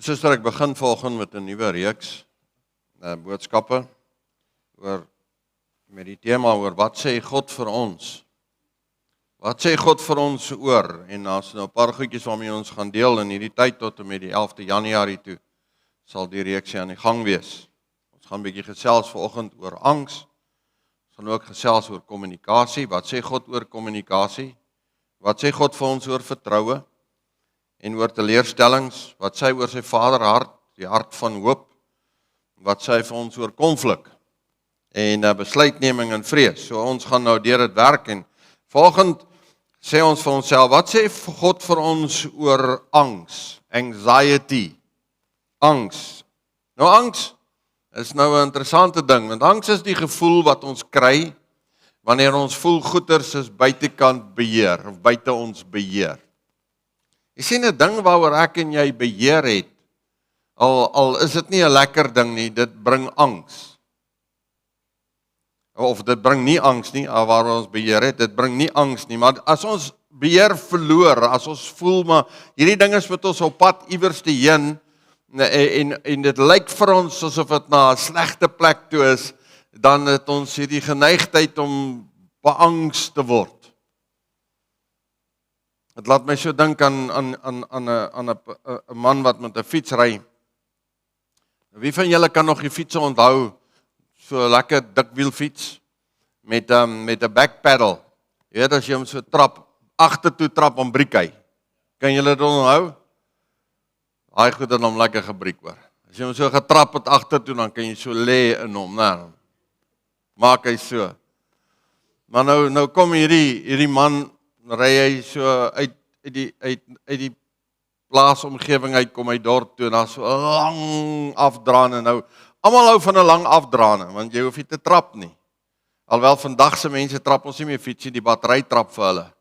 Suster, ek begin volgende met 'n nuwe reeks boodskappe met die tema oor wat sê God vir ons? Wat sê God vir ons oor? En daar's nou 'n paar goedjies waarmee ons gaan deel in hierdie tyd tot en met die 11de Januarie toe sal die reeks aan die gang wees. Ons gaan 'n bietjie gesels vanoggend oor angs. Ons gaan ook gesels oor kommunikasie. Wat sê God oor kommunikasie? Wat sê God vir ons oor vertroue? En oor teleurstellings, wat sê hy oor sy vaderhart, die hart van hoop, wat sê hy vir ons oor konflik en besluitneming en vrees. So ons gaan nou deur dit werk en volgende sê ons vir onsself, wat sê God vir ons oor angs, anxiety, angs. Nou angs is nou 'n interessante ding, want angs is die gevoel wat ons kry wanneer ons voel goeders is buitekant beheer of buite ons beheer. Jy sien 'n ding waaroor ek en jy beheer het, al is dit nie 'n lekker ding nie, dit bring angs. Of dit bring nie angs nie, waaroor ons beheer het, dit bring nie angs nie, maar as ons beheer verloor, as ons voel maar hierdie ding is met ons op pad iewers te heen en dit lyk vir ons asof dit na 'n slegte plek toe is, dan het ons hierdie geneigtheid om beangs te word. Het laat my so dink aan 'n man wat met 'n fiets ry. Wie van julle kan nog die fiets onthou? So 'n lekker dikwielfiets met 'n backpedal. Jy weet as jy hom so trap, agtertoe trap om breek hy. Kan julle dit onthou? Daai goed het hom lekker gebreek hoor. As jy hom so getrap het agtertoe, dan kan jy so lê in hom, né? Maak hy so. Maar nou kom hierdie man ry hy so uit die plaasomgewing uit, kom hy dorp toe, en daar so 'n lang afdraande. Nou, almal hou van 'n lang afdraande, want jy hoef nie te trap nie. Alhoewel vandag se mense trap ons nie meer fietsie, die battery trap vir hulle.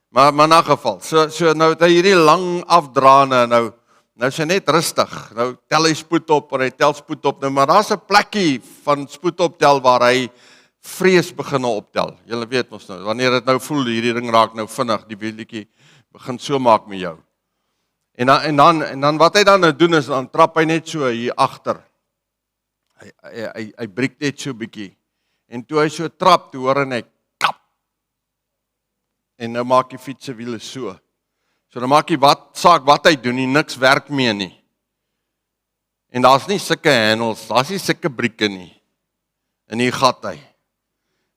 Maar in 'n geval, so nou het hy hierdie lang afdraande, nou is hy net rustig. Nou tel hy spoed op, en hy tel spoed op, nou, maar daar's 'n plekkie van spoed optel waar hy vrees begin optel. Julle weet mos nou, wanneer dit nou voel, hierdie ding raak nou vinnig, die wieltjie begin so maak met jou. En dan wat hy dan nou doen is, dan trap hy net so hier agter. Hy breek net so 'n bietjie. En toe hy so trap, toe hoor hy klap. En nou maak die fiets se wiele so. So dan maak hy saak wat hy doen, niks werk meer nie. En daar's nie sulke handles, daar's nie sulke brieke nie. En hier gat hy.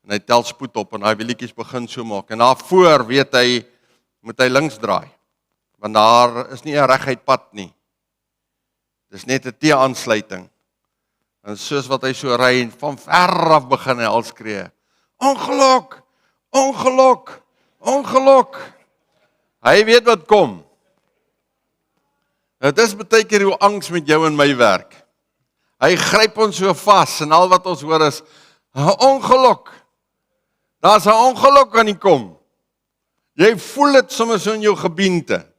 En hy tel spoed op en daai wielietjies begin so maak. En daarvoor weet hy, moet hy links draai. Want daar is nie 'n reguit pad nie. Dis net 'n T-aansluiting. En soos wat hy so ry en van ver af begin hy al skree. Ongeluk! Ongeluk! Ongeluk! Hy weet wat kom. Dit is baie keer hoe angs met jou en my werk. Hy gryp ons so vas en al wat ons hoor is 'n ongeluk. Daar's 'n ongeluk aan die kom. Jy voel dit sommer so in jou gebeente.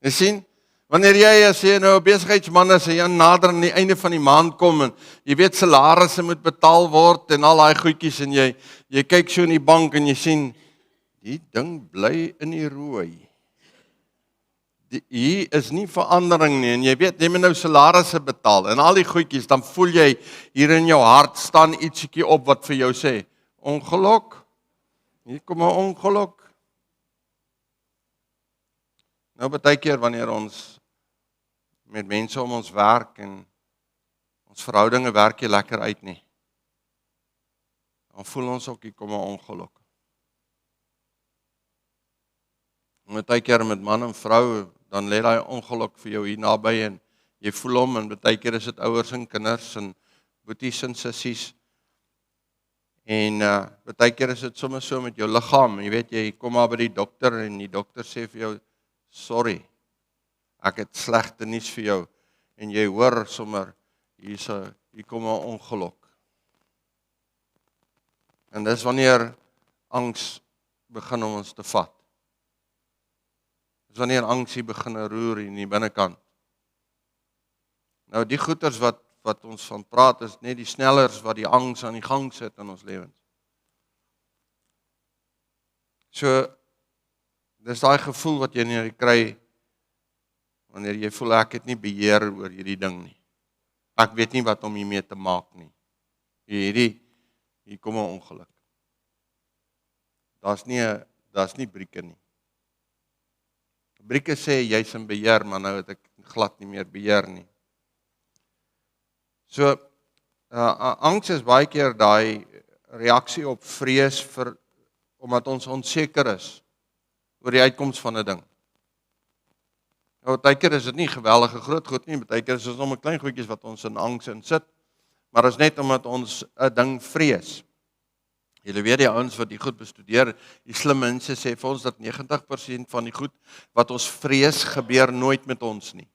Jy sien, wanneer jy as jy nou 'n besigheidsman is en jy nader aan die einde van die maand kom en jy weet salarisse moet betaal word en al daai goedjies en jy kyk so in die bank en jy sien die ding bly in die rooi. Hier is nie verandering nie en jy weet jy moet nou salarisse betaal en al die goedjies, dan voel jy hier in jou hart staan ietsiekie op wat vir jou sê ongeluk. Hier kom 'n ongeluk. Nou baie keer wanneer ons met mense om ons werk en ons verhoudinge werk nie lekker uit nie, dan voel ons ook hier kom 'n ongeluk. En baie keer met man en vrou, dan lê daai ongeluk vir jou hier naby en jy voel hom en baie keer is dit ouers en kinders en boeties en sissies. En baie keer is dit sommer so met jou liggaam. Jy weet, jy kom maar by die dokter en die dokter sê vir jou, sorry, ek het slegte nuus vir jou. En jy hoor sommer, hier kom 'n ongeluk. En dis wanneer angs begin om ons te vat. Dis wanneer angs hier begin roer in die binnekant. Nou die goeters wat ons van praat is net die snellers wat die angs aan die gang sit in ons lewens. So, dis daai gevoel wat jy kry Wanneer jy voel ek het nie beheer oor hierdie ding nie. Ek weet nie wat om hiermee te maak nie. Hier kom 'n ongeluk. Daar's nie brieke nie. Brieke sê jy's in beheer, maar nou het ek glad nie meer beheer nie. So, angs is baie keer daai reaksie op vrees omdat ons onseker is oor die uitkoms van 'n ding. Baie keer is dit nie geweldige groot goed nie, baie keer is dit net 'n klein goedjies wat ons in angs in sit, maar is net omdat ons 'n ding vrees. Julle weet die ouens wat die goed bestudeer, die slim mense sê vir ons dat 90% van die goed wat ons vrees gebeur nooit met ons nie.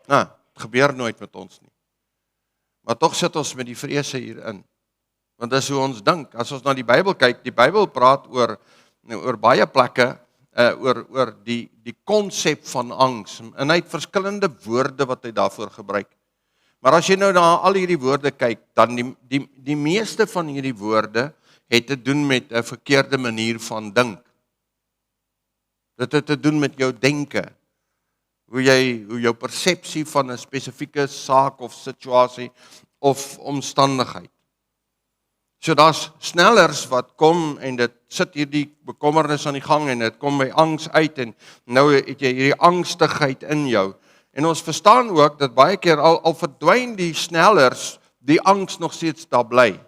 Het gebeur nooit met ons nie. Maar tog sit ons met die vrese hierin. Want dis hoe ons dink. As ons na die Bybel kyk, die Bybel praat oor baie plekke oor die konsep van angs. En hy het verskillende woorde wat hy daarvoor gebruik. Maar as jy nou na al hierdie woorde kyk, dan die meeste van hierdie woorde het te doen met 'n verkeerde manier van dink. Dit het te doen met jou denke. Hoe jou persepsie van 'n spesifieke saak of situasie of omstandigheid. So daar's snellers wat kom en dit sit hierdie bekommernis aan die gang en dit kom by angs uit en nou het jy hierdie angstigheid in jou. En ons verstaan ook dat baie keer al verdwyn die snellers, die angs nog steeds daar bly.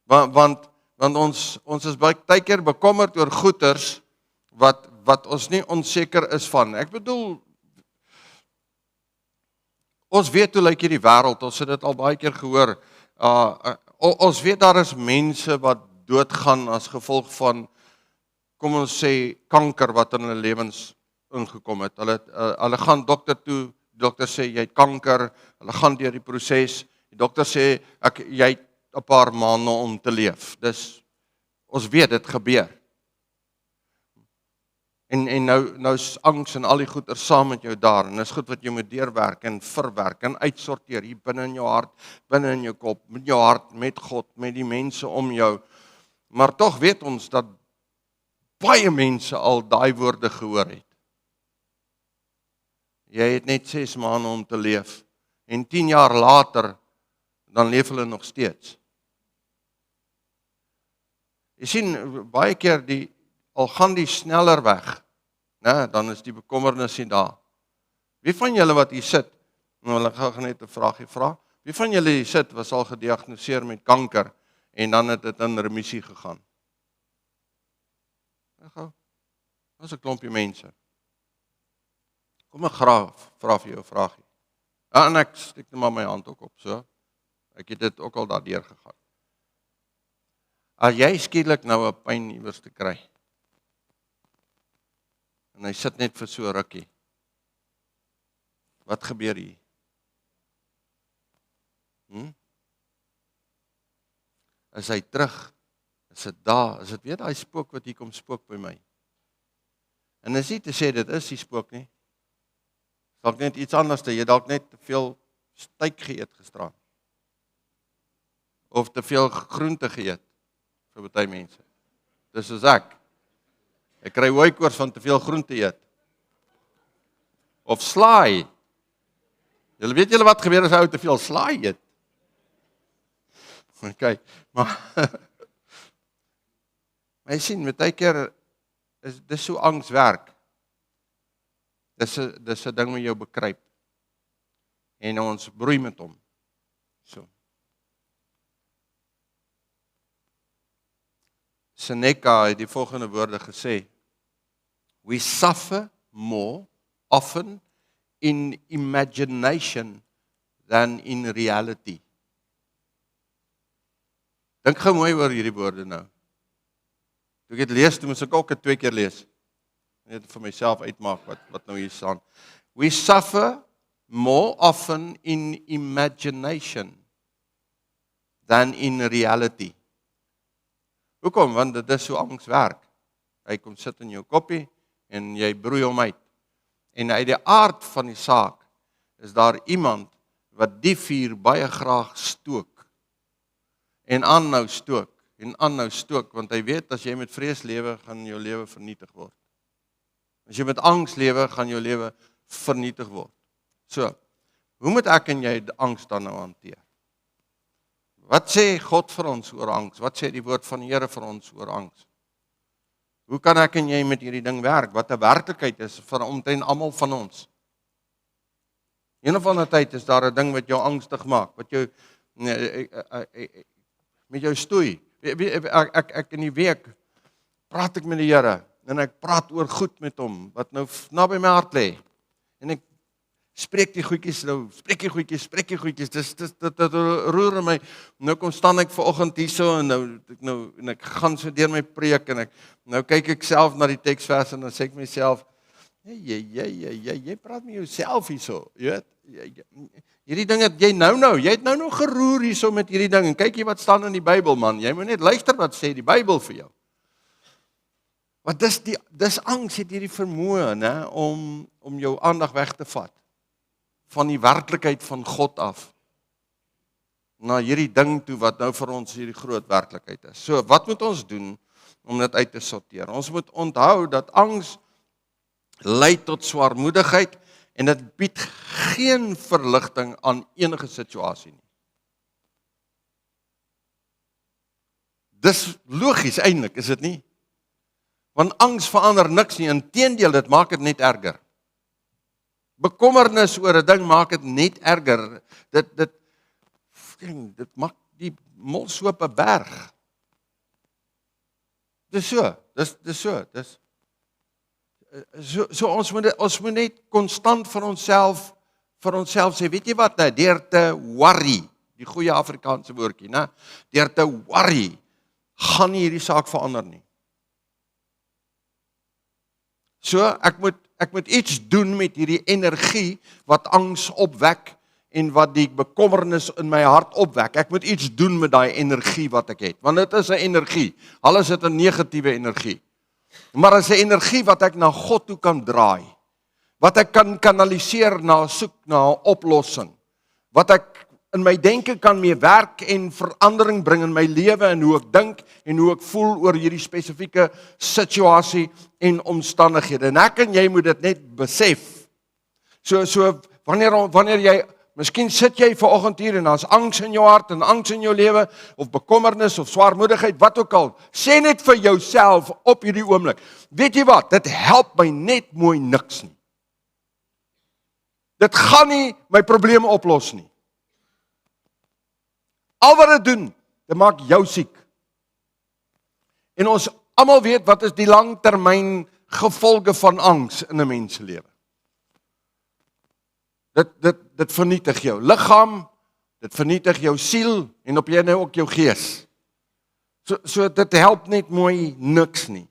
Want ons is baie keer bekommerd oor goeters wat ons nie onseker is van. Ek bedoel, ons weet hoe lyk hierdie wêreld, ons het dit al baie keer gehoor. Ons weet daar is mense wat doodgaan as gevolg van, kom ons sê, kanker wat in hulle lewens ingekom het. Hulle gaan dokter toe, die dokter sê jy het kanker, hulle gaan deur die proses, die dokter sê jy het 'n paar maande om te leef. Dus ons weet dit gebeur. En nou is angs en al die goeie saam met jou daar, en is goed wat jy moet deurwerk en verwerk en uitsorteer hier binne in jou hart, binne in jou kop, met jou hart, met God, met die mense om jou. Maar tog weet ons dat baie mense al daai woorde gehoor het. Jy het net 6 maande om te leef, en 10 jaar later, dan leef hulle nog steeds. Jy sien, baie keer al gaan die sneller weg, dan is die bekommernis nie daar. Wie van julle wat hier sit, nou ek gaan net 'n vraagie vra, wie van julle hier sit was al gediagnoseer met kanker, en dan het dit in remissie gegaan? Gou, dis 'n klompie mense. Kom ek vra vir jou 'n vraagie. En ek steek net maar my hand ook op, so. Ek het dit ook al daardeur gegaan. As jy skielik nou 'n pyn iewers te kry, en hy sit net vir so 'n rukkie, wat gebeur hier? Is hy terug? Is dit daar? Is dit weer daai spook wat hier kom spook by my? En is nie te sê dit is die spook nie. Dalk net iets anders, jy dalk net te veel styk geëet gisteraan. Of te veel groente geëet vir baie mense. Dis soos ek kry hooikoors van te veel groente eet. Of slaai. Julle weet julle wat gebeur as ou te veel slaai eet? Okay, maar jy sien, met baie keer dis so angs werk. Dis 'n ding wat jou bekruip. En ons broei met hom. So. Seneca het die volgende woorde gesê: We suffer more often in imagination than in reality. Dink gou mooi oor hierdie woorde nou. Toe ek dit lees, toe moes ek ook 2 keer lees. Net vir myself uitmaak wat nou hier staan. We suffer more often in imagination than in reality. Hoekom? Want dit is so angs werk. Hy kom sit in jou koppie en jy broei hom uit. En uit die aard van die saak is daar iemand wat die vuur baie graag stook. En aanhou stook, want hy weet as jy met vrees lewe, gaan jou lewe vernietig word. As jy met angs lewe, gaan jou lewe vernietig word. So, hoe moet ek en jy die angs dan nou hanteer? Wat sê God vir ons oor angs? Wat sê die woord van die Here vir ons oor angs? Hoe kan ek en jy met hierdie ding werk? Wat 'n werklikheid is vir omtrent almal van ons. Een of ander tyd is daar 'n ding wat jou angstig maak, wat jou met jou stoei. Ek in die week praat ek met die Here en ek praat oor goed met hom wat nou naby my hart lê. En ek spreek die goedjies, dit roer my. Nou kom staan ek vanoggend hierso en ek gaan so deur my preek en nou kyk ek self na die teksvers en dan sê ek myself, jy praat met jouself hierso, jy weet. Hierdie ding het jy het nou geroer hierso met hierdie ding en kyk jy wat staan in die Bybel man, jy moet net luister wat sê die Bybel vir jou. Want dis angs het hierdie vermoë, né, om jou aandag weg te vat van die werklikheid van God af na hierdie ding toe wat nou vir ons hierdie groot werklikheid is. So, wat moet ons doen om dit uit te sorteer? Ons moet onthou dat angs lei tot swaarmoedigheid en dit bied geen verligting aan enige situasie nie. Dis logies eintlik, is dit nie? Want angs verander niks nie, inteendeel dit maak dit net erger. Bekommernis oor 'n ding maak dit net erger. Dit maak die mol so op 'n berg. Dis so ons moet net konstant vir onsself sê, weet jy wat, deur te worry, die goeie Afrikaanse woordjie, né? Deur te worry, gaan nie hierdie saak verander nie. So, ek moet iets doen met hierdie energie wat angs opwek en wat die bekommernis in my hart opwek. Ek moet iets doen met daai energie wat ek het, want dit is 'n energie. Alles het 'n negatiewe energie. Maar dit is 'n energie wat ek na God toe kan draai. Wat ek kan kanaliseer soek na 'n oplossing. Wat ek in my denke kan mee werk en verandering bring in my lewe en hoe ek dink en hoe ek voel oor hierdie spesifieke situasie en omstandighede. En ek en jy moet dit net besef. So wanneer jy, miskien sit jy vanoggend hier en daar's angs in jou hart en angs in jou lewe of bekommernis of swaarmoedigheid, wat ook al. Sê net vir jouself op hierdie oomblik. Weet jy wat? Dit help my net mooi niks nie. Dit gaan nie my probleme oplos nie. Al wat dit doen, dit maak jou siek. En ons almal weet wat is die langtermyn gevolge van angs in 'n mens se lewe. Dit vernietig jou liggaam, dit vernietig jou siel en op jy nou ook jou gees. So dit help net mooi niks nie.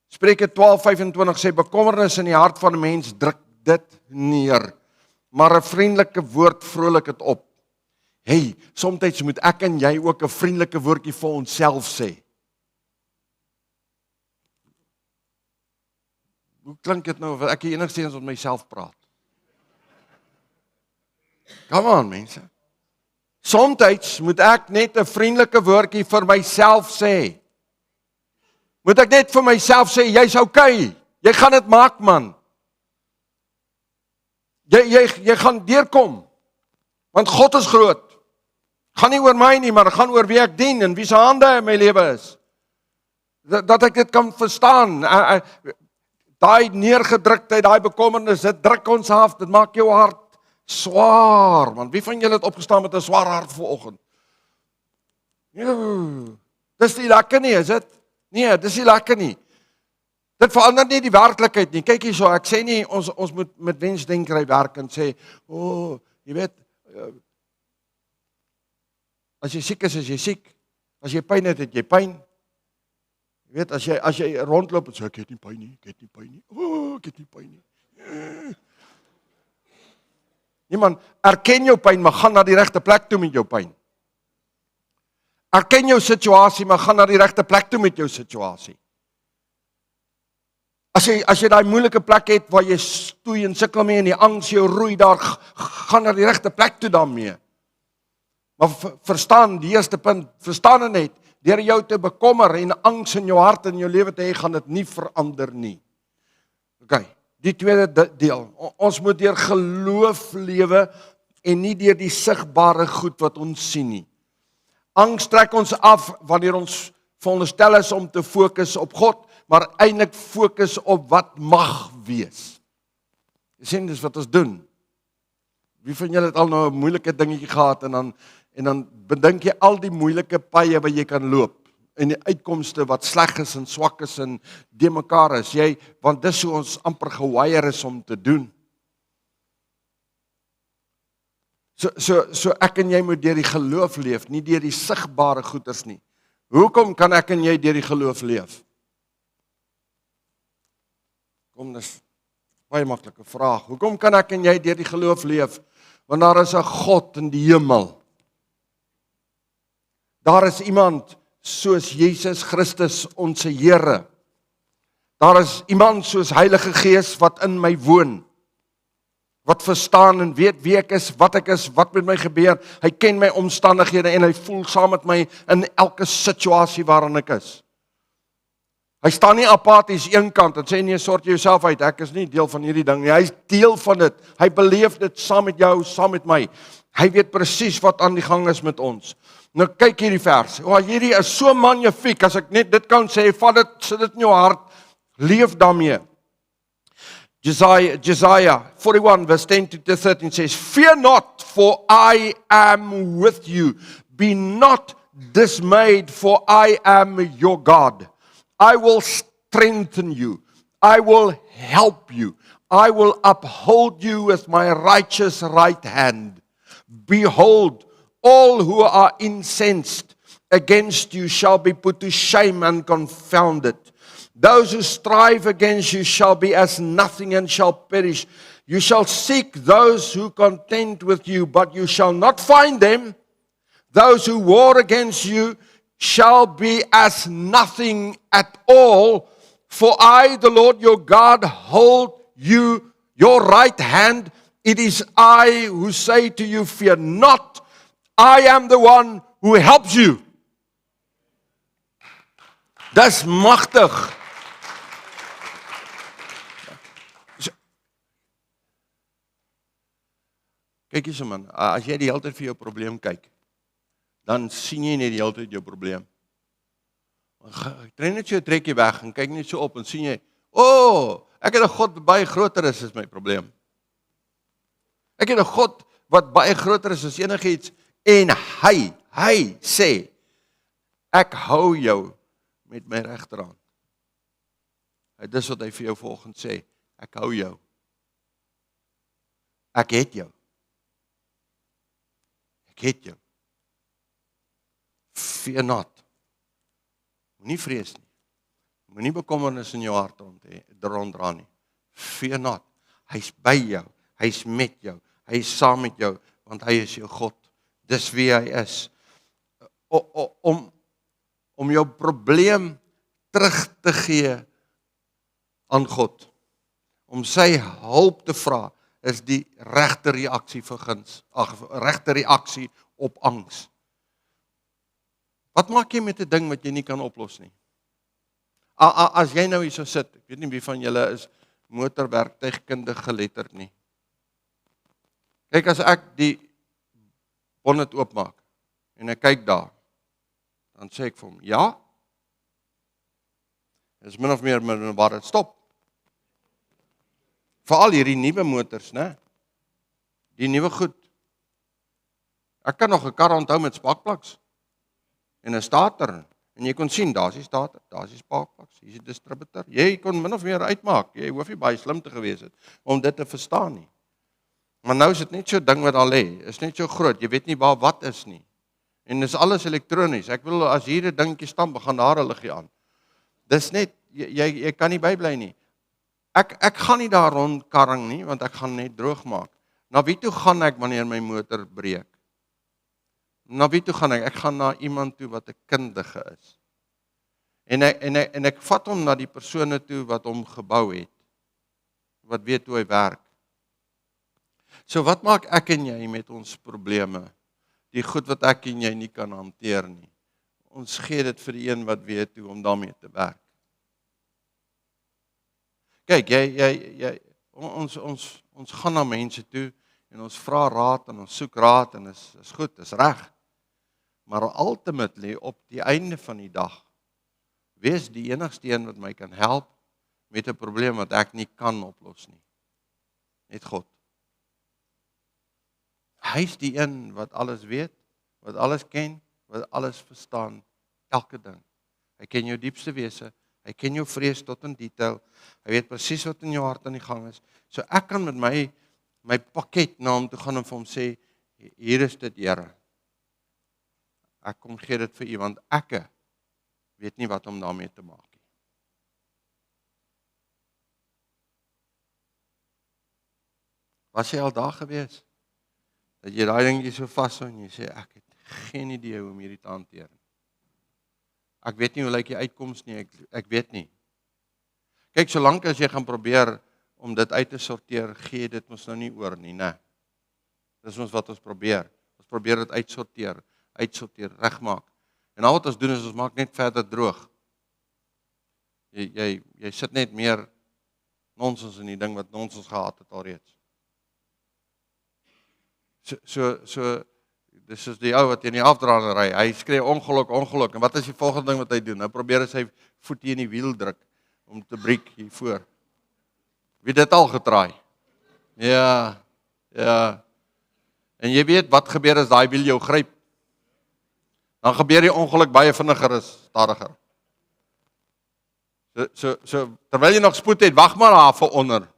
Spreuke 12:25 sê bekommernis in die hart van 'n mens druk dit neer, maar 'n vriendelike woord vrolik dit op. Hey, soms moet ek en jy ook 'n vriendelike woordjie vir onsself sê. Hoe klink dit nou of ek die enigste eens met myself praat? Come on, mense. Soms moet ek net 'n vriendelike woordjie vir myself sê. Moet ek net vir myself sê, jy's okay. Jy gaan dit maak, man. Jy gaan deurkom. Want God is groot. Gaan nie oor my nie, maar gaan oor wie ek dien en wie se hande in my lewe is. Dat ek dit kan verstaan. Daai neergedruktheid, daai bekommernis, dit druk ons af, dit maak jou hart swaar. Want wie van julle het opgestaan met 'n swaar hart vanoggend? Dis nie lekker nie, is dit? Nee, dis nie lekker nie. Dit verander nie die werklikheid nie. Kyk hierso, ek sê nie ons moet met wensdenkery werk en sê, jy weet, as jy siek is jy siek. As jy pyn het jy pyn. Jy weet, as jy rondloop en sê ek het nie pyn nie, ek het nie pyn nie. Niemand erken jou pyn, maar gaan na die regte plek toe met jou pyn. Erken jou situasie, maar gaan na die regte plek toe met jou situasie. As jy daai moeilike plek het waar jy stoei en sukkel mee en die angs jou roei daar, gaan na die regte plek toe daarmee. Maar verstaan, die eerste punt, verstaan dit net, deur jou te bekommer en angs in jou hart en jou lewe te hê, gaan dit nie verander nie. Okay, Die tweede deel. Ons moet deur geloof lewe en nie deur die sigbare goed wat ons sien nie. Angs trek ons af wanneer ons veronderstel is om te fokus op God, maar eintlik fokus op wat mag wees. Jy sien, dis wat ons doen. Wie van julle het al nou 'n moeilike dingetjie gehad en dan bedink jy al die moeilike paaie wat jy kan loop en die uitkomste wat sleg is en swak is en de mekaar is. Want dis hoe ons amper gewire is om te doen. So ek en jy moet deur die geloof leef, nie deur die sigbare goeders nie. Hoekom kan ek en jy deur die geloof leef? Kom, dis baie maklike vraag. Hoekom kan ek en jy deur die geloof leef? Want daar is 'n God in die hemel. Daar is iemand soos Jesus Christus, ons Here. Daar is iemand soos Heilige Gees wat in my woon. Wat verstaan en weet wie ek is, wat met my gebeur. Hy ken my omstandighede en hy voel saam met my in elke situasie waarin ek is. Hy staan nie apaties eenkant en sê nee, sort jouself uit, ek is nie deel van hierdie ding nie. Hy is deel van dit. Hy beleef dit saam met jou, saam met my. Hy weet presies wat aan die gang is met ons. Nou kyk hierdie vers. Hierdie is so magnifiek, as ek net dit kan sê, vat dit, sit dit in jou hart, leef daarmee. Jesaja 41 verse 10 to 13 says, "Fear not, for I am with you. Be not dismayed, for I am your God. I will strengthen you. I will help you. I will uphold you with my righteous right hand. Behold, all who are incensed against you shall be put to shame and confounded. Those who strive against you shall be as nothing and shall perish. You shall seek those who contend with you, but you shall not find them. Those who war against you shall be as nothing at all. For I, the Lord your God, hold you, your right hand. It is I who say to you, fear not. I am the one who helps you." Dis magtig. Kyk eens man, as jy die hele tyd vir jou probleem kyk, dan sien jy net die hele tyd jou probleem. Trek net so 'n trekkie weg en kyk net so op en sien jy, ek het 'n God wat baie groter is as my probleem. Ek het 'n God wat baie groter is as enigiets en hy sê, ek hou jou met my regterhand. Dis wat hy vir jou volgens sê, ek hou jou. Ek het jou. Ek het jou. Fear not. Moenie vrees nie. Moenie bekommernis in jou hart ronddra nie. Fear not. Hy's by jou. Hy's met jou. Hy's saam met jou, want hy is jou God. Dis wie hy is. Om jou probleem terug te gee aan God. Om sy hulp te vra, is die regte reaksie vir guns, regte reaksie op angs. Wat maak jy met 'n ding wat jy nie kan oplos nie? As jy nou hier so sit, ek weet nie wie van julle is motorwerktuigkundig geletterd nie. Kyk, as ek die bonnet oopmaak en ek kyk daar, dan sê ek vir hom, ja, is min of meer waar dit stop. Veral hierdie nuwe motors, né? Die nuwe goed. Ek kan nog 'n kar onthou met spaakplaks en 'n starter. En jy kon sien, daar's die starter, daar's die spaakplaks, hier's die distributor. Jy kon min of meer uitmaak. Jy hoef nie baie slim te gewees het om dit te verstaan nie. Maar nou is dit net so 'n ding wat daar lê. Is net so groot. Jy weet nie waar wat is nie. En dis alles elektronies. Ek wil as hier 'n dingetjie stamp, gaan daar 'n liggie aan. Dis net jy kan nie bybly nie. Ek gaan nie daar rondkarring nie, want ek gaan net droog maak. Na wie toe gaan ek wanneer my motor breek? Na wie toe gaan ek? Ek gaan na iemand toe wat 'n kundige is. En ek vat hom na die persone toe wat hom gebou het. Wat weet hoe hy werk. So wat maak ek en jy met ons probleme? Die goed wat ek en jy nie kan hanteer nie. Ons gee dit vir die een wat weet hoe om daarmee te werk. Kyk, jy ons gaan na mense toe en ons vra raad en ons soek raad en is goed, is reg. Maar ultimately op die einde van die dag, wees die enigste een wat my kan help met 'n probleem wat ek nie kan oplos nie. Net God. Hy is die een wat alles weet, wat alles ken, wat alles verstaan, elke ding. Hy ken jou diepste wese, hy ken jou vrees tot in detail, hy weet presies wat in jou hart aan die gang is. So ek kan met my pakket na hom toe gaan en vir hom sê, hier is dit, Here. Ek kom gee dit vir u, want ek weet nie wat om daarmee te maak nie. Was jy al daar gewees? Dat jy daai dingetjie so vashou en jy sê, ek het geen idee hoe om hierdie te hanteer. Ek weet nie hoe lyk die uitkoms nie, ek weet nie. Kyk, solank as jy gaan probeer om dit uit te sorteer, gee dit ons nou nie oor nie, né? Dis ons wat ons probeer. Ons probeer dit uitsorteer, regmaak. En al wat ons doen is, ons maak net verder droog. Jy sit net meer nonsens in die ding wat nonsens gehad het alreeds. So, dis is die ou wat in die afdraande ry, hy skree ongeluk, en wat is die volgende ding wat hy doen? Nou probeer hy sy voet in die wiel druk, om te breek hiervoor. Wie dit al getraai? Ja. En jy weet, wat gebeur as daai wiel jou gryp? Dan gebeur die ongeluk baie vinniger as stadiger. So, terwyl jy nog spoed het, wag maar daar vir onder.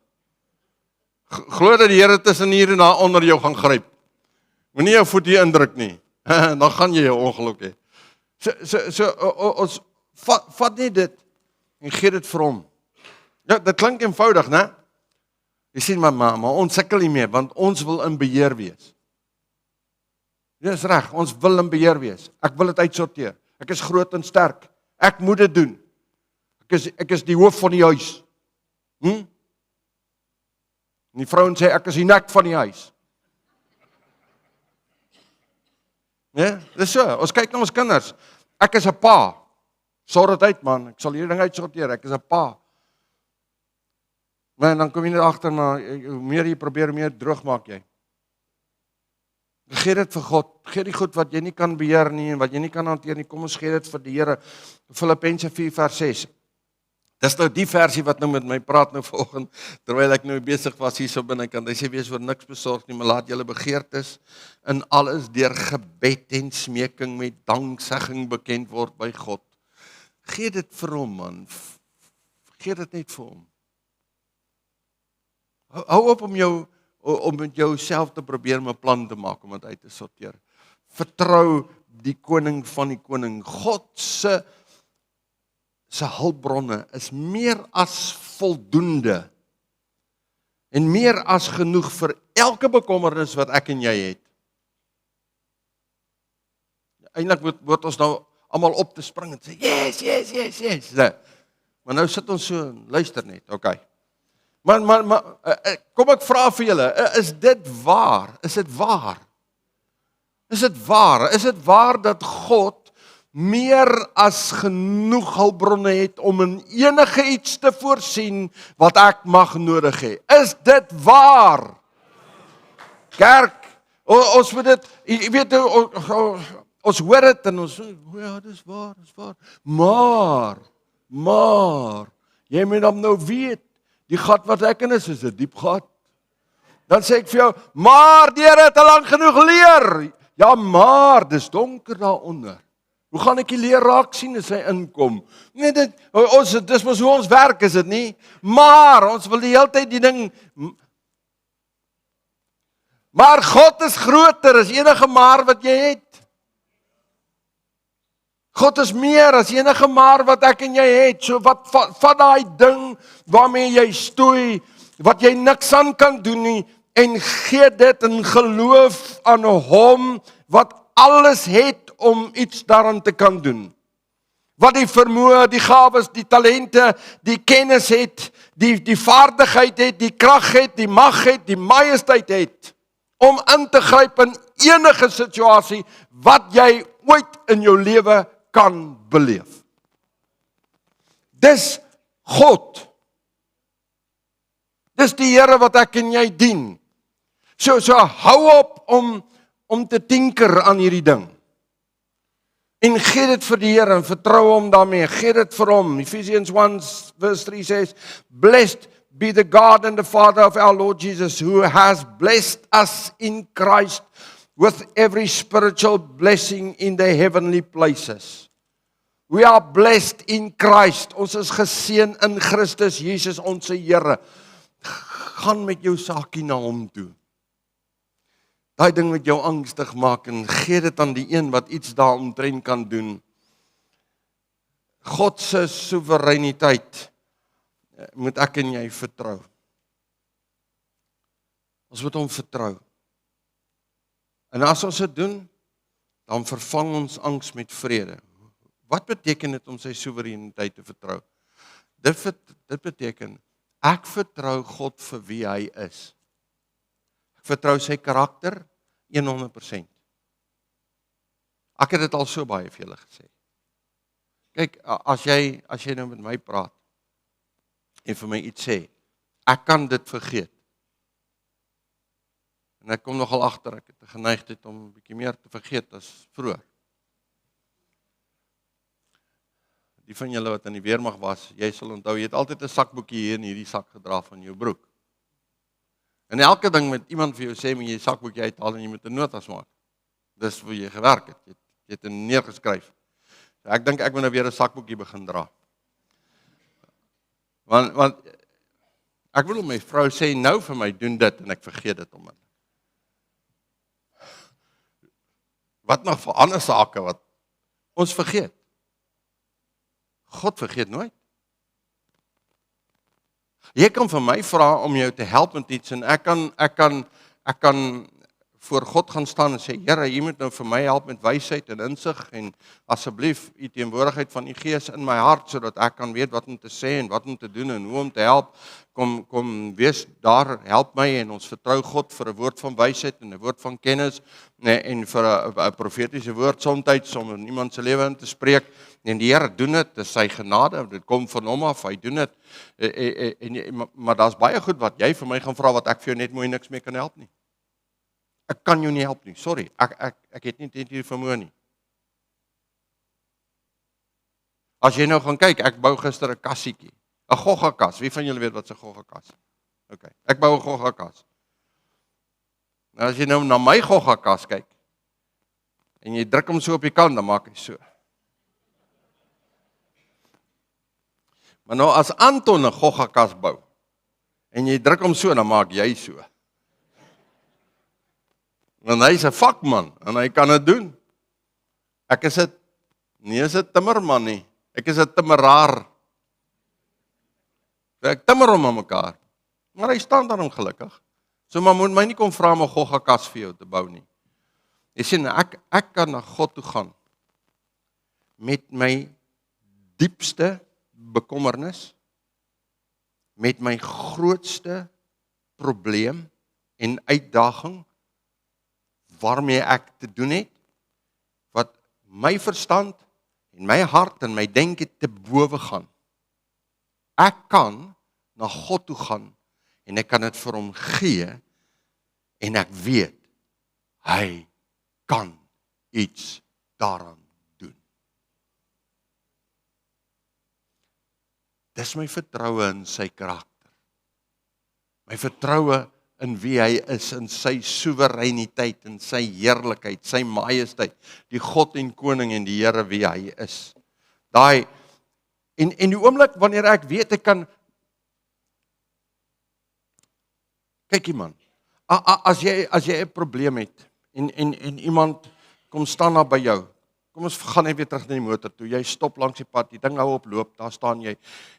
Glo dat die Here tussen hier en daar onder jou gaan gryp. Moenie jou voet hier indruk nie, dan gaan jy jou ongeluk hê. Ons vat nie dit en gee dit vir hom. Ja, dit klink eenvoudig, né? Jy sien, maar ons sukkel nie meer, want ons wil in beheer wees. Dis reg, ons wil in beheer wees. Ek wil dit uitsorteer. Ek is groot en sterk. Ek moet dit doen. Ek is die hoof van die huis. En die vrouens sê, ek is die nek van die huis. Ja, dis so, ons kyk na ons kinders. Ek is 'n pa. Sorg dit uit, man. Ek sal hierdie ding uitsorteer. Ek is 'n pa. Maar dan kom jy net agter, maar hoe meer jy probeer, hoe meer droog maak jy. Gee dit vir God. Gee die goed wat jy nie kan beheer nie en wat jy nie kan hanteer nie. Kom ons gee dit vir die Here. Filippense 4:6. Dis nou die versie wat nou met my praat nou vanoggend, terwyl ek nou besig was hier so binnekant. Hy sê, wees oor niks besorg nie, maar laat julle begeertes in alles deur gebed en smeking met danksegging bekend word by God. Gee dit vir hom, man. Gee dit net vir hom. Hou op om met jouself te probeer om 'n plan te maak om dit uit te sorteer. Vertrou die koning van die koning. God se hulpbronne is meer as voldoende en meer as genoeg vir elke bekommernis wat ek en jy het. Eintlik moet ons nou almal op te spring en sê, yes. Maar nou sit ons so en luister net, okay. Maar kom ek vra vir julle, is dit waar? Is dit waar? Is dit waar? Is dit waar dat God meer as genoeg hulpbronne het om in enige iets te voorsien wat ek mag nodig hê? Is dit waar? Kerk, ons moet dit, jy weet, ons hoor dit en ons sê, ja, dis waar. Maar, jy moet hom nou weet, die gat wat ek in is 'n diep gat. Dan sê ek vir jou, maar die Here het al lank genoeg leer. Ja, maar dis donker daaronder. Hoe gaan ek die leer raak sien as hy inkom? Nee, dis mos hoe ons werk, is dit nie? Maar ons wil die hele tyd die ding. Maar God is groter as enige maar wat jy het. God is meer as enige maar wat ek en jy het. So wat van daai ding waarmee jy stoei, wat jy niks aan kan doen nie, en gee dit in geloof aan hom wat alles het om iets daaraan te kan doen. Wat die vermoë, die gawes, die talente, die kennis het, die vaardigheid het, die krag het, die mag het, die majesteit het, om in te gryp in enige situasie wat jy ooit in jou lewe kan beleef. Dis God. Dis die Here wat ek en jy dien. So hou op om te tinker aan hierdie ding. En gee dit vir die Here en vertrou hom daarmee. Gee dit vir hom. Ephesians 1 verse 3 says, "Blessed be the God and the Father of our Lord Jesus, who has blessed us in Christ with every spiritual blessing in the heavenly places." We are blessed in Christ. Ons is geseën in Christus Jesus ons Here. Gaan met jou saakie na hom toe. Daai ding wat jou angstig maak en gee dit aan die een wat iets daaromtrent kan doen. God se soewereiniteit moet ek en jy vertrou. Ons moet hom vertrou. En as ons dit doen, dan vervang ons angs met vrede. Wat beteken dit om sy soewereiniteit te vertrou? Dit beteken, ek vertrou God vir wie hy is. Ek vertrou sy karakter 100%. Ek het dit al so baie vir julle gesê. Kyk, as jy nou met my praat en vir my iets sê, ek kan dit vergeet. En ek kom nogal agter, ek het 'n geneigtheid om 'n bietjie meer te vergeet as vroeër. Die van julle wat in die weermag was, jy sal onthou, jy het altyd 'n sakboekie hier in hierdie sak gedra van jou broek. En elke ding met iemand vir jou sê, moet jy sakboekie uithaal en jy moet 'n notas maak. Dis hoe jy gewerk het. Jy het dit neergeskryf. So ek dink ek moet nou weer 'n sakboekie begin dra. Want ek wil my vrou sê nou vir my doen dit en ek vergeet dit onmiddellik. Wat nog vir ander sake wat ons vergeet? God vergeet nooit. Jy kan vir my vra om jou te help met iets en ek kan voor God gaan staan en sê, Here, jy moet nou vir my help met wysheid en insig en asseblief u teenwoordigheid van u Gees in my hart sodat ek kan weet wat om te sê en wat om te doen en hoe om te help. Kom wees daar, help my en ons vertrou God vir 'n woord van wysheid en 'n woord van kennis en vir 'n profetiese woord soms om in iemand se lewe in te spreek. En die Here doen dit, dis sy genade, dit kom van hom af, hy doen dit. Maar daar's baie goed wat jy vir my gaan vra wat ek vir jou net mooi niks mee kan help nie. Ek kan jou nie help nie, sorry, ek het nie dit hier vermoë nie. As jy nou gaan kyk, ek bou gister 'n kassietjie, 'n goggakas, wie van julle weet wat 'n goggakas is? Okay, ek bou 'n goggakas. Nou as jy nou na my goggakas kyk, en jy druk hom so op die kant, dan maak hy so. Maar nou as Anton 'n goggakas bou, en jy druk hom so, dan maak jy so. Want hy is 'n vakman, en hy kan dit doen. Ek is 'n timmerman nie, ek is 'n timmeraar. Ek timmer hom aan mekaar, maar hy staan daar ongelukkig. So maar moet my nie kom vra om 'n goggakas vir jou te bou nie. Jy sien, ek kan na God toe gaan, met my diepste bekommernis, met my grootste probleem en uitdaging, waarmee ek te doen het, wat my verstand en my hart en my denke te bowe gaan. Ek kan na God toe gaan en ek kan dit vir hom gee en ek weet, hy kan iets daaraan doen. Dis my vertroue in sy karakter. My vertroue in wie hy is, in sy soewereiniteit, in sy heerlikheid, sy majesteit, die God en koning en die Here wie hy is. En die oomblik wanneer ek weet ek kan, kyk iemand, as jy 'n probleem het, en iemand kom staan daar by jou, kom ons gaan net weer terug na die motor toe, jy stop langs die pad, die ding hou op loop, daar staan jy,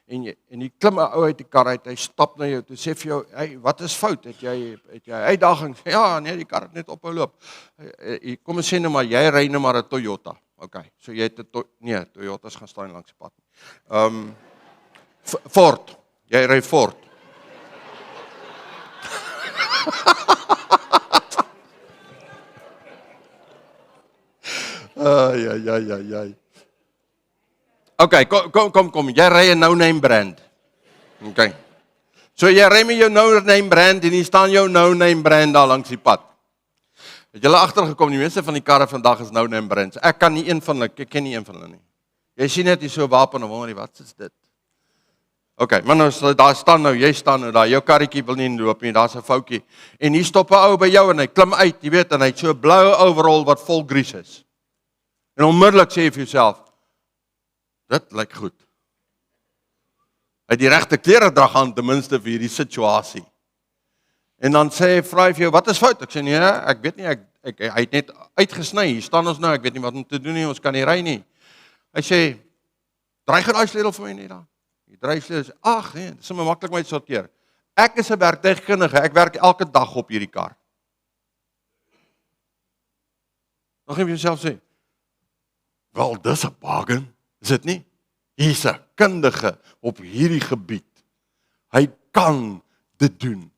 en jy klim 'n ou uit die kar uit, hy stap na jou toe, sê vir jou, hey, wat is fout, het jy uitdaging, ja, nee, die kar het net ophou loop, kom ons sê nou maar, jy ry nou maar 'n Toyota, okay, so jy het Toyotas gaan staan langs die pad, Ford, jy ry Ford, ja. Okay, kom, jy ry 'n no-name brand. Okay. So jy ry met jou no-name brand en hier staan jou no-name brand daar langs die pad. Het julle agtergekom, die meeste van die karre vandag is no-name brands. Ek ken nie een van hulle nie. Jy sien net hier so 'n wapen en wonder wat is dit? OK, maar nou daar staan nou, jy staan nou daar, jou karretjie wil nie loop nie, daar's 'n foutjie. En hier stop 'n ou by jou en hy klim uit, jy weet, en hy het so 'n blou overall wat vol grease is. En onmiddellik sê jy vir jouself, dit lyk goed. Hy het die regte klere dra aan ten minste vir hierdie situasie. En dan vra hy vir jou, wat is fout? Ek sê nee, ek weet nie, hy het net uitgesny. Hier staan ons nou, ek weet nie wat om te doen nie, ons kan nie ry nie. Hy sê, draai gou daai sleutel vir my net daar. Die dryfsleutel sê, ag nee, dit is sommer maklik om uit te sorteer. Ek is 'n werktuigkundige, ek werk elke dag op hierdie kar. Dan gaan jy jouself sê, wel, dis 'n bargain, is dit nie? Hier's 'n kundige op hierdie gebied. Hy kan dit doen.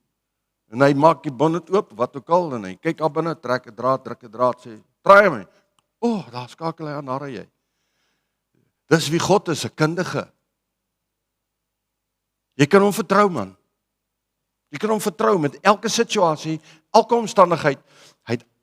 En hy maak die bonnet oop, wat ook al, en hy kyk daar binne, trek 'n draad, druk 'n draad, sê, draai my. Daar skakel hy aan, daar ry jy. Dis wie God is, 'n kundige. Jy kan hom vertrou, man. Jy kan hom vertrou met elke situasie, elke omstandigheid.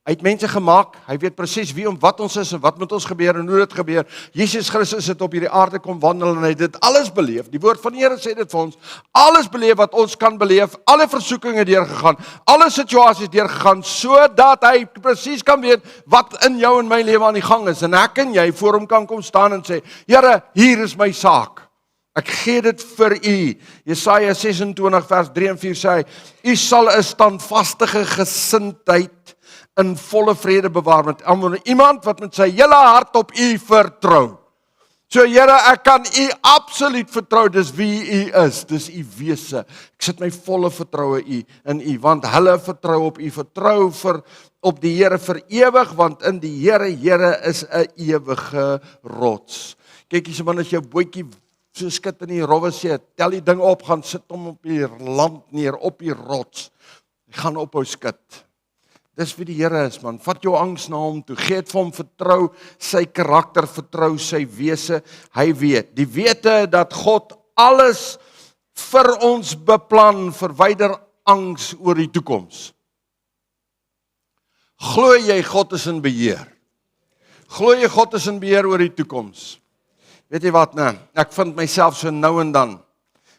Hy het mense gemaak, hy weet presies wie wat ons is en wat met ons gebeur en hoe dit gebeur. Jesus Christus het op hierdie aarde kom wandel en hy het dit alles beleef. Die woord van die Here sê dit vir ons, alles beleef wat ons kan beleef, alle versoekinge deurgegaan, alle situasies deurgegaan, sodat hy presies kan weet wat in jou en my lewe aan die gang is. En ek en jy voor hom kan kom staan en sê, Here, hier is my saak. Ek gee dit vir u. Jesaja 26 vers 3 en 4 sê hy, u sal 'n standvastige gesindheid in volle vrede bewaar met iemand wat met sy hele hart op u vertrou. So Here, ek kan u absoluut vertrou, dis wie u is, dis u wese. Ek sit my volle vertroue in u, want hulle vertrou op u, vertrou op die Here vir ewig, want in die Here is 'n ewige rots. Kyk hierse man, as jou bootjie so skit in die rowwe see, tel die ding op, gaan sit hom op die land neer, op die rots. Hy gaan ophou skit. Dis wie die Here is, man. Vat jou angs na hom toe. Gee dit vir hom, vertrou sy karakter, vertrou sy wese. Hy weet. Die wete dat God alles vir ons beplan, verwyder angs oor die toekoms. Glo jy God is in beheer? Glo jy God is in beheer oor die toekoms? Weet jy wat, nee, ek vind myself so nou en dan,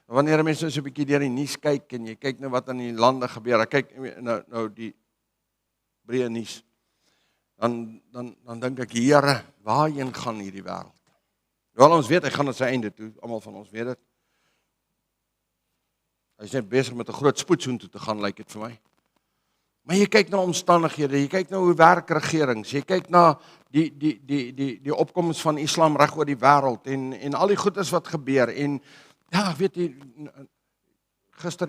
wanneer mense so 'n bietjie deur die nuus kyk, en jy kyk nou wat in die lande gebeur, ek kyk nou die breë nuus, dan dink ek, Here, waarheen gaan hierdie wêreld? Wel, ons weet, hy gaan na sy einde toe, almal van ons weet dit. Hy is net besig met 'n groot spoed soontoe te gaan, lyk dit vir my. Maar jy kyk na omstandighede, jy kyk na hoe werk regerings, jy kyk na die opkomst van Islam reg oor die wêreld en al die goeders wat gebeur en ja, weet jy,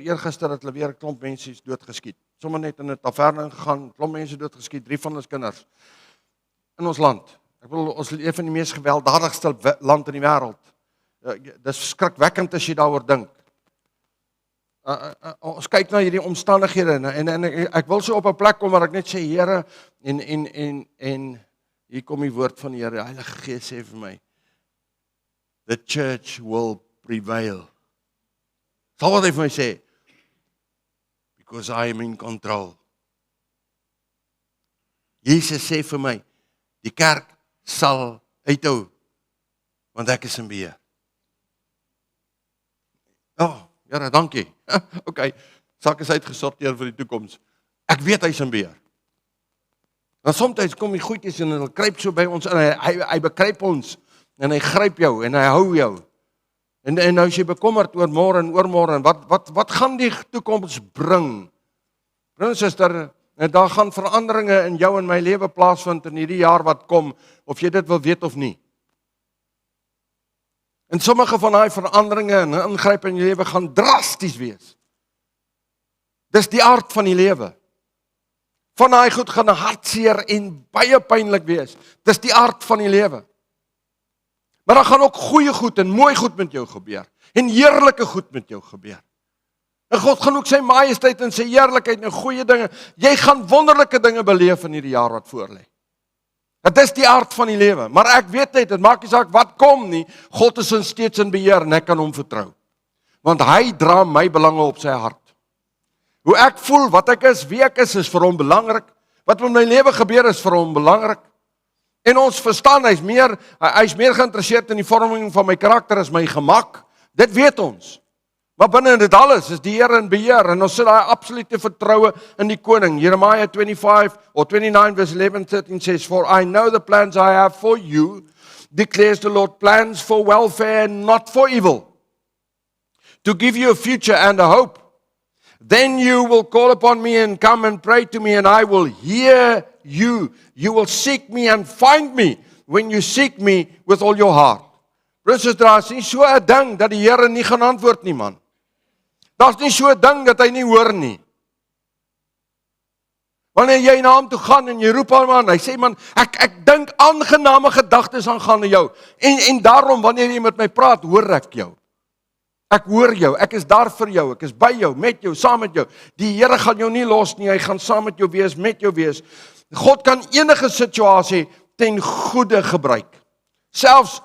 eergister het hulle weer 'n klomp mense doodgeskiet. Sommige net in 'n taverne gegaan, klomp mense doodgeskiet, 3 van ons kinders in ons land. Ek bedoel, ons leef in die mees gewelddadigste land in die wêreld. Dis skrikwekkend as jy daaroor dink. Ons kyk na hierdie omstandighede en ek wil so op 'n plek kom waar ek net sê, Here, en hier kom die woord van die Here, die Heilige Gees sê vir my, the church will prevail. Sal wat hy vir my sê, because I am in control. Jesus sê vir my, die kerk sal uithou, want ek is in beheer. Here, dankie. OK, saak is uitgesorteer vir die toekoms. Ek weet hy is in beheer. En soms kom die goedjies en hulle kruip so by ons en hy bekruip ons en hy gryp jou en hy hou jou. En nou as jy bekommerd oor môre en oormôre en wat gaan die toekoms bring? Broer en suster, daar gaan veranderinge in jou en my lewe plaasvind in hierdie jaar wat kom, of jy dit wil weet of nie. En sommige van daai veranderinge en ingrype in jou lewe gaan drasties wees. Dis die aard van die lewe. Van daai goed gaan hartseer en baie pynlik wees. Dis die aard van die lewe. Maar daar gaan ook goeie goed en mooi goed met jou gebeur. En heerlike goed met jou gebeur. En God gaan ook sy majesteit en sy heerlikheid en goeie dinge. Jy gaan wonderlike dinge beleef in hierdie jaar wat voorlê. Dit is die aard van die lewe, maar ek weet net, dit maak nie saak wat kom nie, God is steeds in beheer en ek kan hom vertrou. Want hy dra my belange op sy hart. Hoe ek voel, wat ek is, wie ek is vir hom belangrik. Wat met my lewe gebeur is vir hom belangrik. En ons verstaan, hy's meer geïnteresseerd in die vorming van my karakter as my gemak. Dit weet ons. Maar binne dit alles is die Here in beheer en ons sit daai absolute vertroue in die koning. Jeremiah 25 or 29 verse 11, 13 says, "For I know the plans I have for you, declares the Lord, plans for welfare and not for evil, to give you a future and a hope. Then you will call upon me and come and pray to me, and I will hear you. You will seek me and find me when you seek me with all your heart." Broers en susters, is nie so 'n ding dat die Here nie gaan antwoord nie, man. Daar's nie so 'n ding dat hy nie hoor nie. Wanneer jy na hom toe gaan en jy roep hom aan, hy sê, man, ek dink aangename gedagtes aangaande jou. En daarom, wanneer jy met my praat, hoor ek jou. Ek hoor jou, ek is daar vir jou, ek is by jou, met jou, saam met jou. Die Here gaan jou nie los nie, hy gaan saam met jou wees, met jou wees. God kan enige situasie ten goeie gebruik. Selfs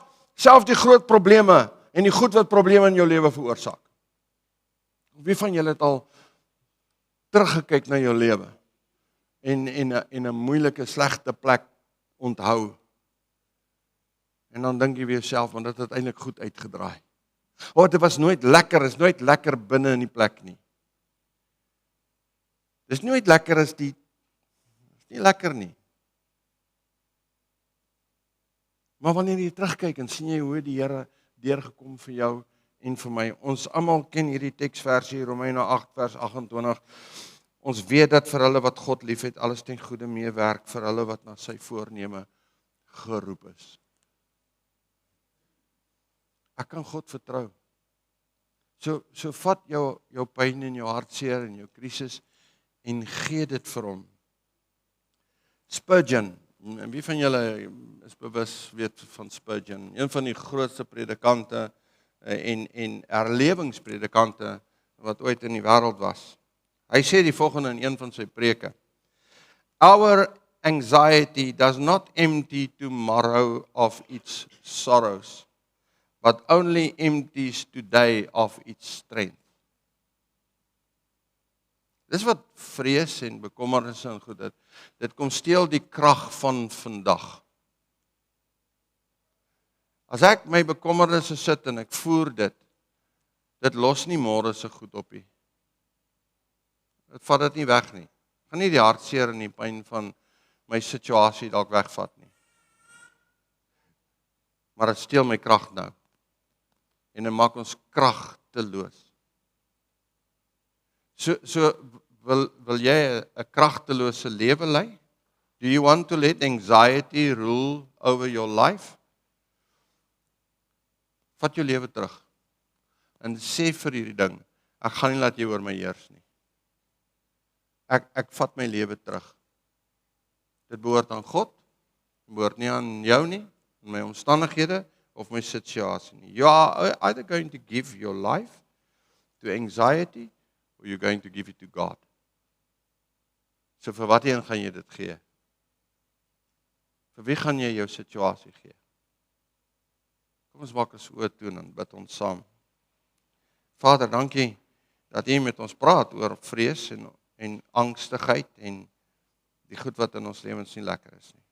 die groot probleme en die goed wat probleme in jou lewe veroorsaak. Wie van julle het al teruggekyk na jou lewe en 'n moeilike, slegte plek onthou? En dan dink jy vir jouself, want dit het eintlik goed uitgedraai. Dit was nooit lekker, is nooit lekker binne in die plek nie. Dis nooit lekker is nie lekker nie. Maar wanneer jy terugkyk en sien jy hoe die Here deurgekom vir jou en vir my. Ons almal ken hierdie teksversie, Romeine 8 vers 28. Ons weet dat vir hulle wat God liefhet, alles ten goeie meewerk, vir hulle wat na sy voorneme geroep is. Ek kan God vertrou. So vat jou pyn en jou hartseer en jou krisis en gee dit vir hom. Spurgeon, en wie van julle is bewus weet van Spurgeon, een van die grootste predikante en herlewingspredikante wat ooit in die wêreld was. Hy sê die volgende in een van sy preke: Our anxiety does not empty tomorrow of its sorrows, but only empties today of its strength. Dis wat vrees en bekommernisse en goed dit kom steel die krag van vandag. As ek my bekommernisse sit en ek voer dit los nie môre se goed op nie. Dit vat dit nie weg nie. Gaan nie die hartseer en die pyn van my situasie dalk wegvat nie. Maar dit steel my krag nou. En dit maak ons kragteloos. So wil jy 'n kragtelose lewe lei? Do you want to let anxiety rule over your life? Vat jou lewe terug. En sê vir hierdie ding, ek gaan nie laat jy oor my heers nie. Ek vat my lewe terug. Dit behoort aan God, dit behoort nie aan jou nie, aan my omstandighede of my situasie nie. You are either going to give your life to anxiety or you're going to give it to God. So vir wat gaan jy dit gee? Vir wie gaan jy jou situasie gee? Kom ons maak ons oë toe en bid ons saam. Vader, dankie dat U met ons praat oor vrees en angstigheid en die goed wat in ons lewens nie lekker is nie.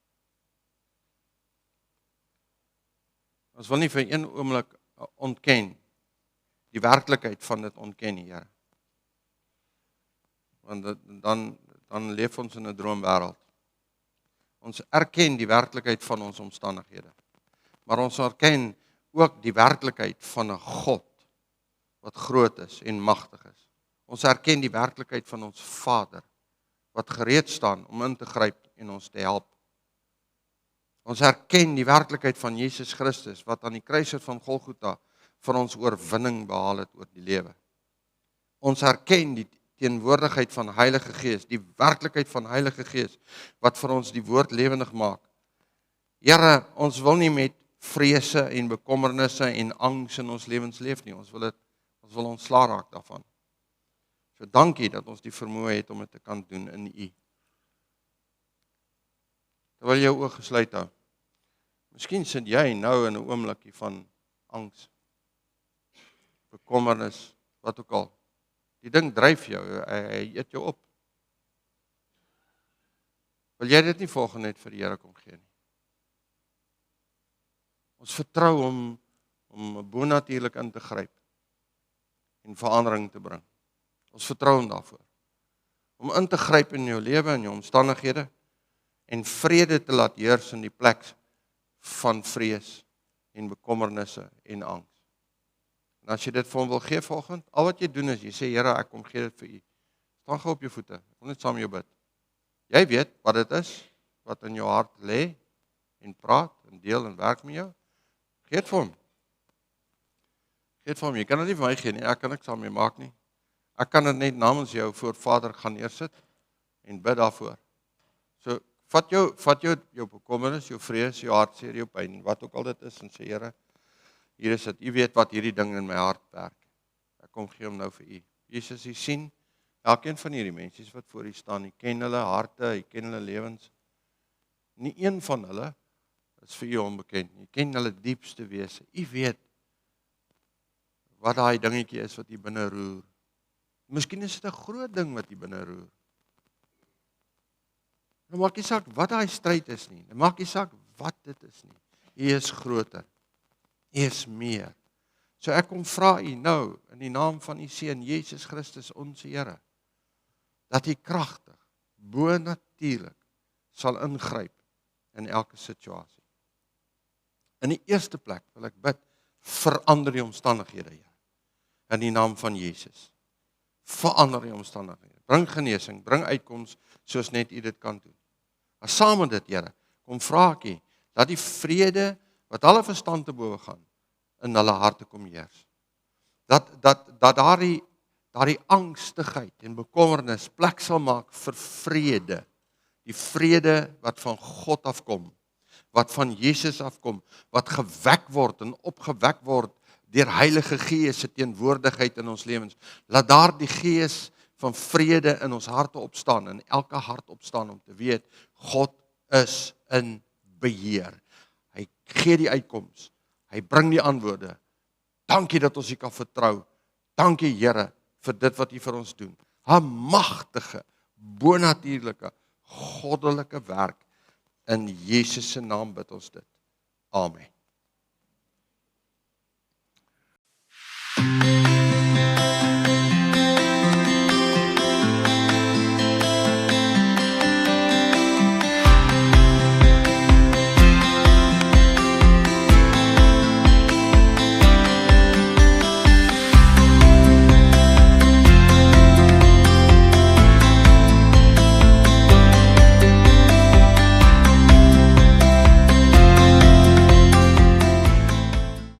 Ons wil nie vir een oomblik ontken, die werklikheid van dit ontken nie, Here. Want dan leef ons in 'n droomwêreld. Ons erken die werklikheid van ons omstandighede. Maar ons erken ook die werklikheid van 'n God wat groot is en magtig is. Ons erken die werklikheid van ons Vader wat gereed staan om in te gryp en ons te help. Ons erken die werklikheid van Jesus Christus wat aan die kruis van Golgotha vir ons oorwinning behaal het oor die lewe. Ons erken die teenwoordigheid van Heilige Gees, die werklikheid van Heilige Gees wat vir ons die woord lewendig maak. Here, ons wil nie met vrese en bekommernisse en angs in ons lewens leef nie. Ons wil ontslaa raak daarvan. So dankie dat ons die vermoë het om dit te kan doen in U. Terwyl jou oë gesluit hou. Miskien sit jy nou in 'n oomblikie van angs, bekommernis, wat ook al. Die ding dryf jou, hy eet jou op. Wil jy dit nie volgende net vir die Here kom gee nie? Ons vertrou hom om bonatuurlik in te gryp en verandering te bring. Ons vertrou hom daarvoor. Om in te gryp in jou lewe en jou omstandighede en vrede te laat heers in die plek van vrees en bekommernisse en angs. En as jy dit vir hom wil gee volgende, al wat jy doen is, jy sê, Here, ek kom gee dit vir u. Staan gou op jou voete, ek wil net saam met jou bid. Jy weet wat dit is, wat in jou hart lê, en praat, en deel, en werk met jou. Gee dit vir hom. Gee dit vir hom, jy kan dit nie vir my gee nie, ek kan niks saam mee maak nie. Ek kan dit net namens jou voor Vader gaan neersit, en bid daarvoor. So, vat jou bekommernis, jou vrees, jou hartseer, jou pyn, wat ook al dit is, en sê, Here, hier is dit, u weet wat hierdie ding in my hart werk. Ek kom gee hom nou vir u. Jesus, u sien, elkeen van hierdie mense wat voor u staan, u ken hulle harte, u ken hulle lewens. Nie een van hulle is vir u onbekend nie. U ken hulle diepste wese. U weet wat daai dingetjie is wat u binne roer. Miskien is dit 'n groot ding wat u binne roer. Nou maak nie saak wat daai stryd is nie. Nou maak nie saak wat dit is nie. U is groter. U is meer. So ek kom vra u nou in die naam van u seun Jesus Christus ons Here dat u kragtig, bonatuurlik sal ingryp in elke situasie. In die eerste plek wil ek bid, verander die omstandighede, Here. In die naam van Jesus. Verander die omstandighede. Bring genesing, bring uitkoms soos net u dit kan doen. Maar saam met dit, Here, kom vra ek u dat die vrede wat alle verstand te bowe gaan in hulle harte kom heers. Dat daardie angstigheid en bekommernis plek sal maak vir vrede. Die vrede wat van God afkom, wat van Jesus afkom, wat gewek word en opgewek word deur Heilige Gees se teenwoordigheid in ons lewens. Laat daar die Gees van vrede in ons harte opstaan, in elke hart opstaan om te weet, God is in beheer. Hy gee die uitkoms, hy bring die antwoorde. Dankie dat ons U kan vertrou. Dankie Here vir dit wat U vir ons doen. 'n Magtige, bonatuurlike, goddelike werk. In Jesus se naam bid ons dit. Amen.